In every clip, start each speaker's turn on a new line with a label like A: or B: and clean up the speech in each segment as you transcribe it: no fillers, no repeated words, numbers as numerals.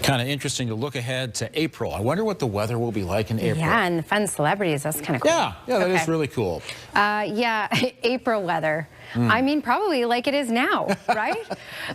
A: Kind of interesting to look ahead to April. I wonder what the weather will be like in April.
B: Yeah, and the fun celebrities, that's kind of cool.
A: Yeah, that is really cool.
B: Yeah, April weather. I mean, probably like it is now, right?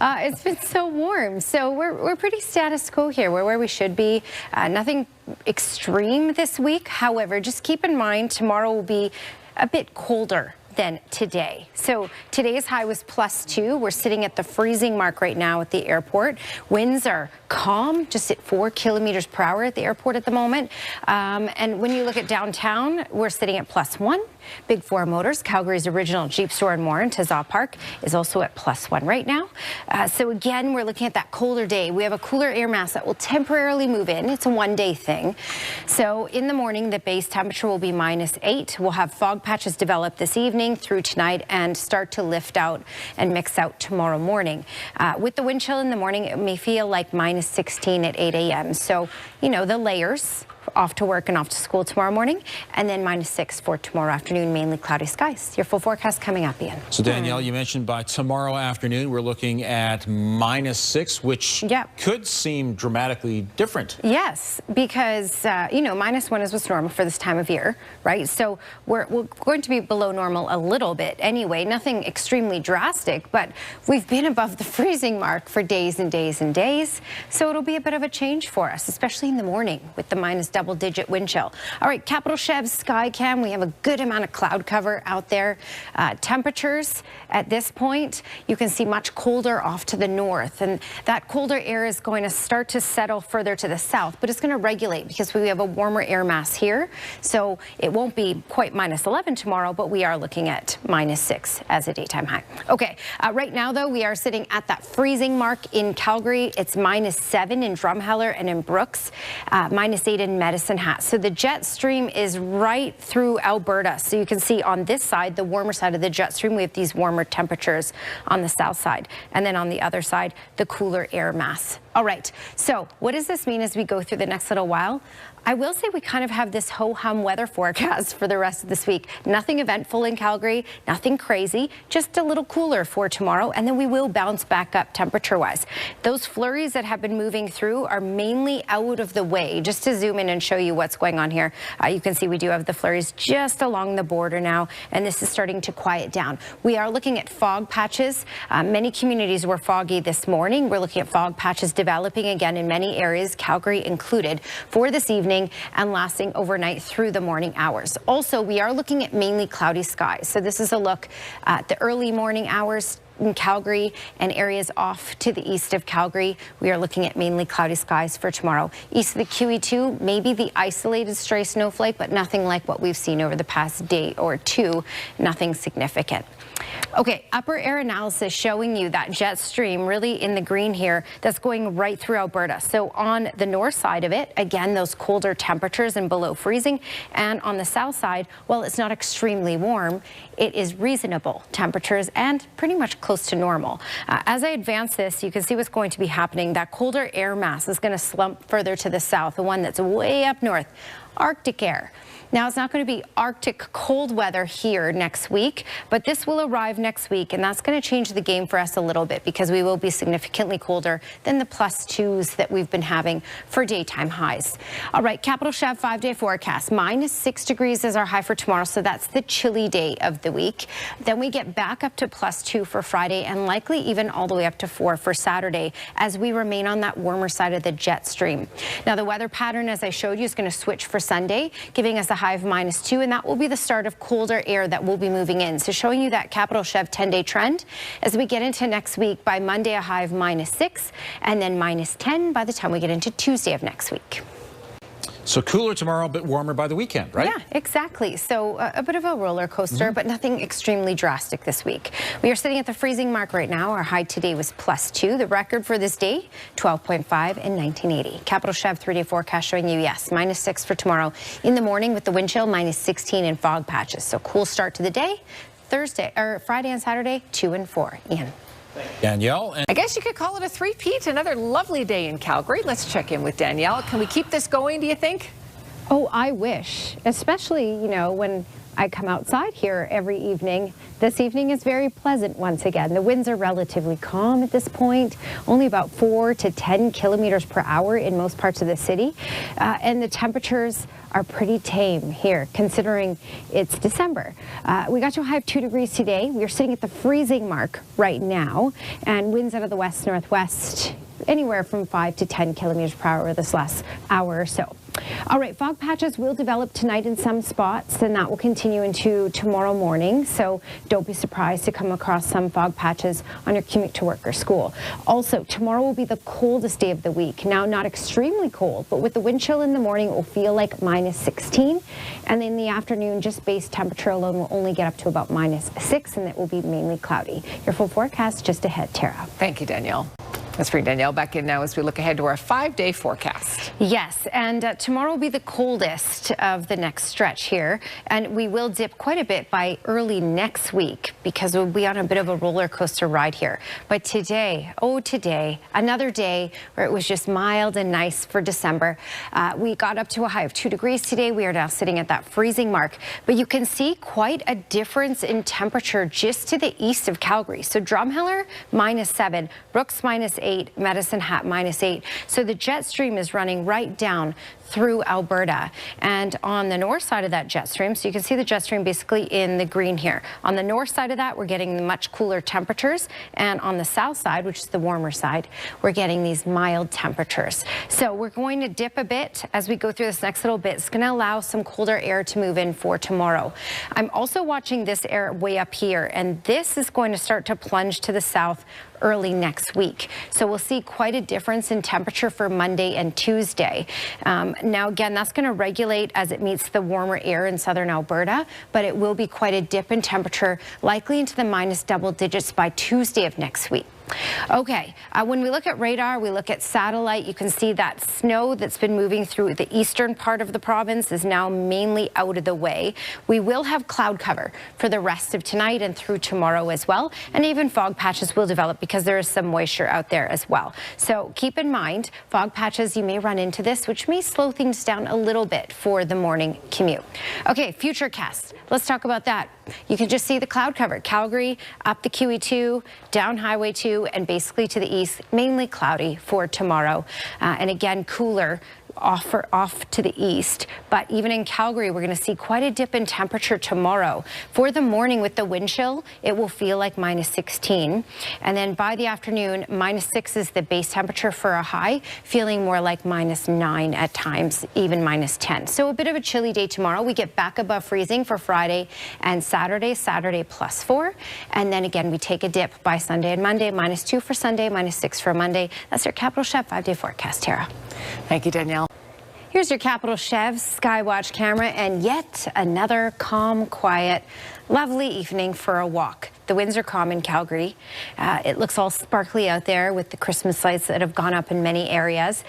B: It's been so warm. So we're pretty status quo here. We're where we should be. Nothing extreme this week. However, just keep in mind tomorrow will be a bit colder than today. So today's high was +2. We're sitting at the freezing mark right now at the airport. Winds are calm, just at 4 kilometers per hour at the airport at the moment. And when you look at downtown, we're sitting at +1. Big Four Motors, Calgary's original Jeep store and more in Tazza Park, is also at +1 right now. So again, we're looking at that colder day. We have a cooler air mass that will temporarily move in. It's a one-day thing. So in the morning, the base temperature will be -8. We'll have fog patches develop this evening through tonight and start to lift out and mix out tomorrow morning. With the wind chill in the morning, it may feel like -16 at 8 a.m. So, you know, the layers. Off to work and off to school tomorrow morning, and then -6 for tomorrow afternoon, mainly cloudy skies. Your full forecast coming up, Ian.
A: So Danielle, you mentioned by tomorrow afternoon we're looking at -6, which could seem dramatically different.
B: Yes, because you know, -1 is what's normal for this time of year, right? So we're going to be below normal a little bit anyway. Nothing extremely drastic, but we've been above the freezing mark for days and days and days. So it'll be a bit of a change for us, especially in the morning with the double-digit wind chill. All right, Capital Chev's sky cam. We have a good amount of cloud cover out there. Temperatures at this point, you can see much colder off to the north, and that colder air is going to start to settle further to the south, but it's going to regulate because we have a warmer air mass here. So it won't be quite -11 tomorrow, but we are looking at -6 as a daytime high. Okay, right now though, we are sitting at that freezing mark in Calgary. It's -7 in Drumheller and in Brooks, -8 in Medicine Hat. So the jet stream is right through Alberta. So you can see on this side, the warmer side of the jet stream, we have these warmer temperatures on the south side. And then on the other side, the cooler air mass. All right, so what does this mean as we go through the next little while? I will say we kind of have this ho-hum weather forecast for the rest of this week. Nothing eventful in Calgary, nothing crazy, just a little cooler for tomorrow, and then we will bounce back up temperature-wise. Those flurries that have been moving through are mainly out of the way. Just to zoom in and show you what's going on here, you can see we do have the flurries just along the border now, and this is starting to quiet down. We are looking at fog patches. Many communities were foggy this morning. We're looking at fog patches developing again in many areas, Calgary included, for this evening and lasting overnight through the morning hours. Also, we are looking at mainly cloudy skies. So this is a look at the early morning hours in Calgary and areas off to the east of Calgary. We are looking at mainly cloudy skies for tomorrow. East of the QE2, maybe the isolated stray snowflake, but nothing like what we've seen over the past day or two. Nothing significant. Okay, upper air analysis showing you that jet stream really in the green here that's going right through Alberta. So on the north side of it, again, those colder temperatures and below freezing. And on the south side, well, it's not extremely warm. It is reasonable temperatures and pretty much close to normal. As I advance this, you can see what's going to be happening. That colder air mass is going to slump further to the south, the one that's way up north. Arctic air. Now, it's not going to be Arctic cold weather here next week, but this will arrive next week, and that's going to change the game for us a little bit because we will be significantly colder than the +2s that we've been having for daytime highs. All right, Capital Chev 5-day forecast. -6 degrees is our high for tomorrow, so that's the chilly day of the week. Then we get back up to +2 for Friday and likely even all the way up to 4 for Saturday as we remain on that warmer side of the jet stream. Now, the weather pattern, as I showed you, is going to switch for Sunday, giving us a high of -2, and that will be the start of colder air that will be moving in. So showing you that Capital Chev 10-day trend as we get into next week. By Monday, a high of -6, and then -10 by the time we get into Tuesday of next week.
A: So cooler tomorrow, a bit warmer by the weekend, right?
B: Yeah, exactly. So a bit of a roller coaster, but nothing extremely drastic this week. We are sitting at the freezing mark right now. Our high today was +2. The record for this day, 12.5 in 1980. Capital Chev 3-day forecast showing you, yes, -6 for tomorrow. In the morning with the wind chill, -16 in fog patches. So cool start to the day. Friday and Saturday, 2 and 4. Ian.
A: Danielle.
C: I guess you could call it a three-peat. Another lovely day in Calgary. Let's check in with Danielle. Can we keep this going, do you think?
B: Oh, I wish, especially, you know, when I come outside here every evening. This evening is very pleasant once again. The winds are relatively calm at this point, only about 4 to 10 kilometers per hour in most parts of the city. And the temperatures are pretty tame here, considering it's December. We got to a high of 2 degrees today. We are sitting at the freezing mark right now, and winds out of the west-northwest anywhere from 5 to 10 kilometers per hour this last hour or so. All right, fog patches will develop tonight in some spots, and that will continue into tomorrow morning. So don't be surprised to come across some fog patches on your commute to work or school. Also, tomorrow will be the coldest day of the week. Now, not extremely cold, but with the wind chill in the morning, it will feel like -16. And in the afternoon, just base temperature alone will only get up to about -6, and it will be mainly cloudy. Your full forecast just ahead, Tara.
C: Thank you, Danielle. Let's bring Danielle back in now as we look ahead to our 5-day forecast.
B: Yes, and tomorrow will be the coldest of the next stretch here, and we will dip quite a bit by early next week because we'll be on a bit of a roller coaster ride here. But today, oh today, another day where it was just mild and nice for December. We got up to a high of 2 degrees today. We are now sitting at that freezing mark, but you can see quite a difference in temperature just to the east of Calgary. So Drumheller -7, Brooks -8, Medicine Hat -8. So the jet stream is running right down through Alberta, and on the north side of that jet stream, so you can see the jet stream basically in the green here. On the north side of that, we're getting the much cooler temperatures, and on the south side, which is the warmer side, we're getting these mild temperatures. So we're going to dip a bit as we go through this next little bit. It's going to allow some colder air to move in for tomorrow. I'm also watching this air way up here, and this is going to start to plunge to the south early next week. So we'll see quite a difference in temperature for Monday and Tuesday. Now again, that's going to regulate as it meets the warmer air in southern Alberta, but it will be quite a dip in temperature, likely into the minus double digits by Tuesday of next week. Okay, when we look at radar, we look at satellite, you can see that snow that's been moving through the eastern part of the province is now mainly out of the way. We will have cloud cover for the rest of tonight and through tomorrow as well, and even fog patches will develop because there is some moisture out there as well. So keep in mind, fog patches, you may run into this, which may slow things down a little bit for the morning commute. Okay, futurecast, let's talk about that. You can just see the cloud cover. Calgary, up the QE2, down Highway 2, and basically to the east, mainly cloudy for tomorrow. And again, cooler off to the east, but even in Calgary we're going to see quite a dip in temperature tomorrow. For the morning with the wind chill, it will feel like -16, and then by the afternoon -6 is the base temperature for a high, feeling more like -9 at times, even -10. So a bit of a chilly day tomorrow. We get back above freezing for Friday and Saturday +4, and then again we take a dip by Sunday and Monday, -2 for Sunday, -6 for Monday. That's your Capital Chef 5-day forecast. Tara.
C: Thank you, Danielle.
B: Here's your Capital Chef Skywatch camera, and yet another calm, quiet, lovely evening for a walk. The winds are calm in Calgary. It looks all sparkly out there with the Christmas lights that have gone up in many areas.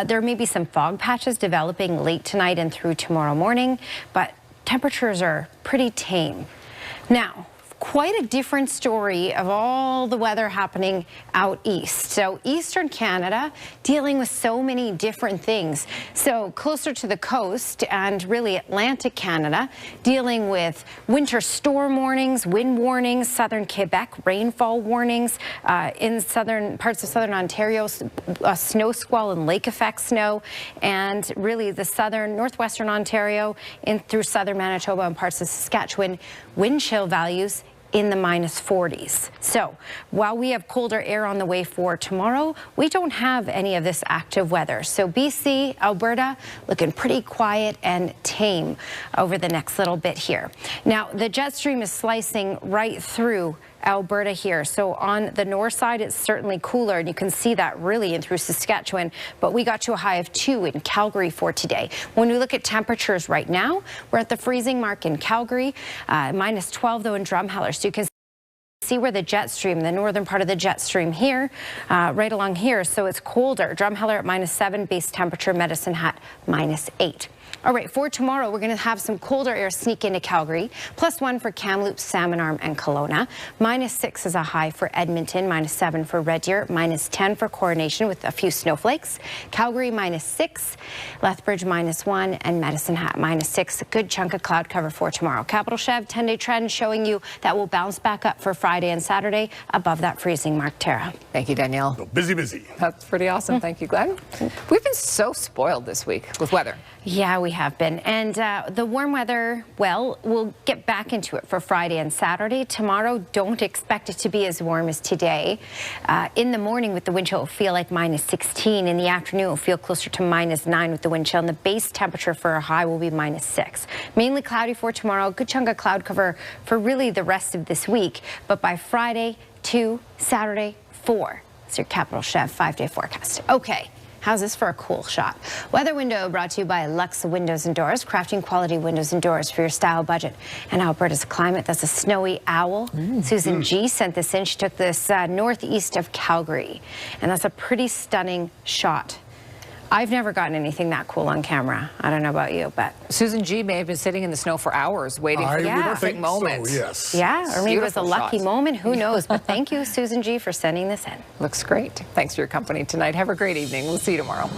B: There may be some fog patches developing late tonight and through tomorrow morning, but temperatures are pretty tame. Now, quite a different story of all the weather happening out east. So eastern Canada dealing with so many different things. So closer to the coast and really Atlantic Canada dealing with winter storm warnings, wind warnings, southern Quebec rainfall warnings, in southern parts of southern Ontario, snow squall and lake effect snow, and really the southern northwestern Ontario in through southern Manitoba and parts of Saskatchewan, wind chill values in the -40s. So while we have colder air on the way for tomorrow, we don't have any of this active weather. So BC, Alberta, looking pretty quiet and tame over the next little bit here. Now, the jet stream is slicing right through Alberta here. So on the north side, it's certainly cooler, and you can see that really in through Saskatchewan, but we got to a high of 2 in Calgary for today. When we look at temperatures right now, we're at the freezing mark in Calgary, -12 though in Drumheller. So you can see where the jet stream, the northern part of the jet stream here, right along here, so it's colder. Drumheller at -7, base temperature, Medicine Hat -8. All right, for tomorrow, we're going to have some colder air sneak into Calgary. +1 for Kamloops, Salmon Arm, and Kelowna. -6 is a high for Edmonton. -7 for Red Deer. -10 for Coronation with a few snowflakes. Calgary -6. Lethbridge -1. And Medicine Hat -6. A good chunk of cloud cover for tomorrow. Capital Chev 10-day trend showing you that will bounce back up for Friday and Saturday above that freezing mark. Tara.
C: Thank you, Danielle.
D: So busy.
C: That's pretty awesome. Thank you, Glenn. We've been so spoiled this week with weather.
B: Yeah, we have been. And the warm weather, well, we'll get back into it for Friday and Saturday. Tomorrow, don't expect it to be as warm as today. In the morning with the wind chill, it'll feel like -16. In the afternoon, it'll feel closer to -9 with the wind chill. And the base temperature for a high will be -6. Mainly cloudy for tomorrow. A good chunk of cloud cover for really the rest of this week. But by Friday, 2, Saturday, 4. It's your Capital Chev 5-day forecast. Okay. How's this for a cool shot? Weather Window brought to you by Luxe Windows and Doors, crafting quality windows and doors for your style budget. And Alberta's climate, that's a snowy owl. Susan G sent this in. She took this northeast of Calgary. And that's a pretty stunning shot. I've never gotten anything that cool on camera. I don't know about you, but
C: Susan G may have been sitting in the snow for hours waiting for the perfect moment.
D: So, yes.
B: Yeah, or maybe it was a lucky
C: shot.
B: moment. Who knows? But thank you, Susan G, for sending this in.
C: Looks great. Thanks for your company tonight. Have a great evening. We'll see you tomorrow.